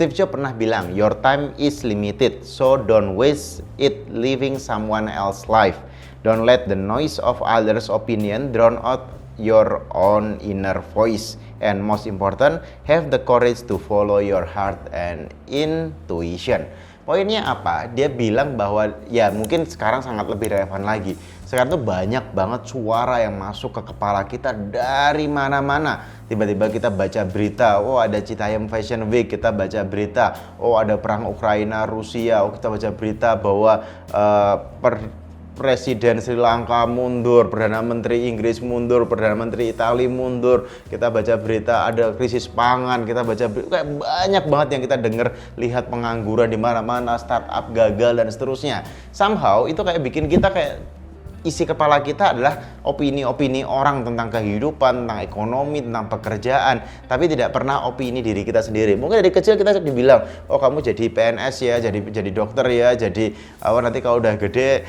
Steve Jobs pernah bilang, your time is limited, so don't waste it living someone else's life. Don't let the noise of others' opinion drown out your own inner voice. And most important, have the courage to follow your heart and intuition. Poinnya apa? Dia bilang bahwa ya mungkin sekarang sangat lebih relevan lagi. Sekarang tuh banyak banget suara yang masuk ke kepala kita dari mana-mana. Tiba-tiba kita baca berita, oh ada Citayam Fashion Week, kita baca berita, oh ada perang Ukraina Rusia, oh kita baca berita bahwa Presiden Sri Lanka mundur, Perdana Menteri Inggris mundur, Perdana Menteri Italia mundur. Kita baca berita ada krisis pangan, kita baca berita, kayak banyak banget yang kita dengar, lihat pengangguran di mana-mana, startup gagal dan seterusnya. Somehow itu kayak bikin kita kayak isi kepala kita adalah opini-opini orang tentang kehidupan, tentang ekonomi, tentang pekerjaan, tapi tidak pernah opini diri kita sendiri. Mungkin dari kecil kita dibilang, oh kamu jadi PNS ya, jadi dokter ya, jadi nanti kalau udah gede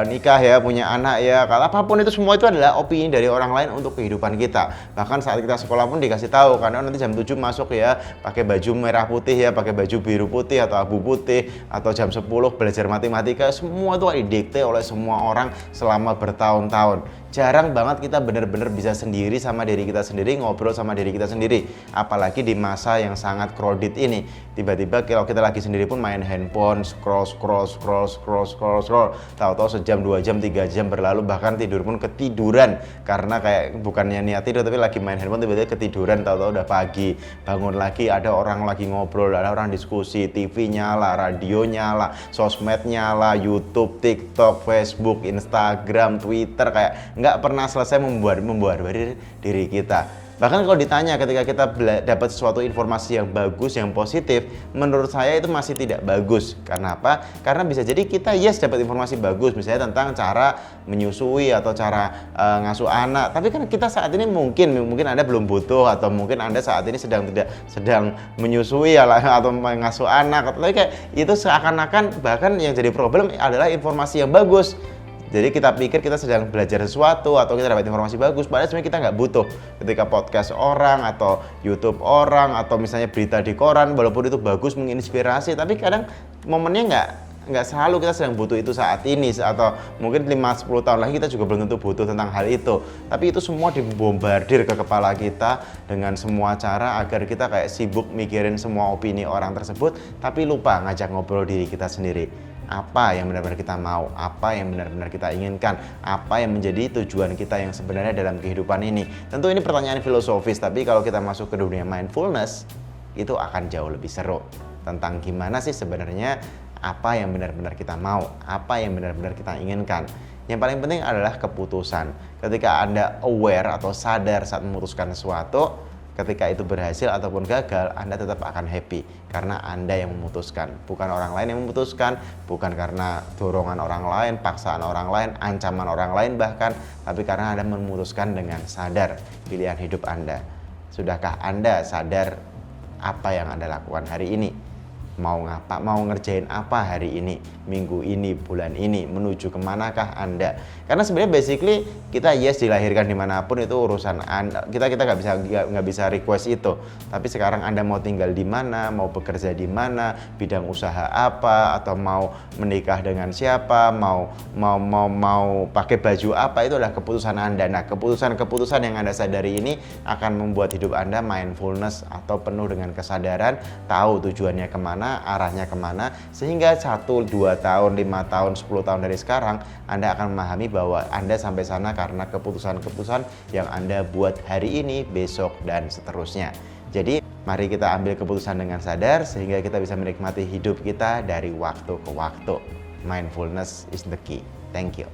nikah ya, punya anak ya. Kalau apapun itu semua itu adalah opini dari orang lain untuk kehidupan kita. Bahkan saat kita sekolah pun dikasih tahu, karena nanti jam 7 masuk ya, pakai baju merah putih ya, pakai baju biru putih atau abu putih, atau jam 10 belajar matematika. Semua itu didikte oleh semua orang selama bertahun-tahun. Jarang banget kita benar-benar bisa sendiri sama diri kita sendiri, ngobrol sama diri kita sendiri. Apalagi di masa yang sangat crowded ini. Tiba-tiba kalau kita lagi sendiri pun main handphone, scroll. Tahu-tahu sejam, 2 jam, 3 jam berlalu, bahkan tidur pun ketiduran. Karena kayak bukannya niat tidur tapi lagi main handphone, tiba-tiba ketiduran, tahu-tahu udah pagi. Bangun lagi ada orang lagi ngobrol, ada orang diskusi, TV nyala, radio nyala, sosmed nyala, YouTube, TikTok, Facebook, Instagram, Twitter, kayak nggak pernah selesai membuat diri kita. Bahkan kalau ditanya ketika kita dapat sesuatu informasi yang bagus, yang positif, menurut saya itu masih tidak bagus. Karena apa? Karena bisa jadi kita dapat informasi bagus, misalnya tentang cara menyusui atau cara ngasuh anak. Tapi kan kita saat ini mungkin Anda belum butuh, atau mungkin Anda saat ini sedang menyusui atau mengasuh anak. Tapi kayak itu seakan-akan bahkan yang jadi problem adalah informasi yang bagus. Jadi kita pikir kita sedang belajar sesuatu atau kita dapat informasi bagus, padahal sebenarnya kita nggak butuh. Ketika podcast orang atau YouTube orang atau misalnya berita di koran, walaupun itu bagus menginspirasi, tapi kadang momennya nggak selalu kita sedang butuh itu saat ini, atau mungkin 5-10 tahun lagi kita juga belum tentu butuh tentang hal itu. Tapi itu semua dibombardir ke kepala kita dengan semua cara agar kita kayak sibuk mikirin semua opini orang tersebut, tapi lupa ngajak ngobrol diri kita sendiri. Apa yang benar-benar kita mau, apa yang benar-benar kita inginkan, apa yang menjadi tujuan kita yang sebenarnya dalam kehidupan ini. Tentu ini pertanyaan filosofis, tapi kalau kita masuk ke dunia mindfulness, itu akan jauh lebih seru. Tentang gimana sih sebenarnya apa yang benar-benar kita mau, apa yang benar-benar kita inginkan. Yang paling penting adalah keputusan. Ketika Anda aware atau sadar saat memutuskan sesuatu, ketika itu berhasil ataupun gagal, Anda tetap akan happy karena Anda yang memutuskan, bukan orang lain yang memutuskan, bukan karena dorongan orang lain, paksaan orang lain, ancaman orang lain bahkan, tapi karena Anda memutuskan dengan sadar pilihan hidup Anda. Sudahkah Anda sadar apa yang Anda lakukan hari ini? Mau ngerjain apa hari ini, minggu ini, bulan ini, menuju kemanakah Anda? Karena sebenarnya basically kita dilahirkan dimanapun itu urusan Anda. Kita nggak bisa request itu. Tapi sekarang Anda mau tinggal di mana, mau bekerja di mana, bidang usaha apa, atau mau menikah dengan siapa, mau pakai baju apa, itu adalah keputusan Anda. Nah, keputusan yang Anda sadari ini akan membuat hidup Anda mindfulness atau penuh dengan kesadaran, tahu tujuannya kemana, arahnya kemana, sehingga 1, 2 tahun, 5 tahun, 10 tahun dari sekarang Anda akan memahami bahwa Anda sampai sana karena keputusan-keputusan yang Anda buat hari ini, besok, dan seterusnya. Jadi mari kita ambil keputusan dengan sadar sehingga kita bisa menikmati hidup kita dari waktu ke waktu. Mindfulness is the key. Thank you.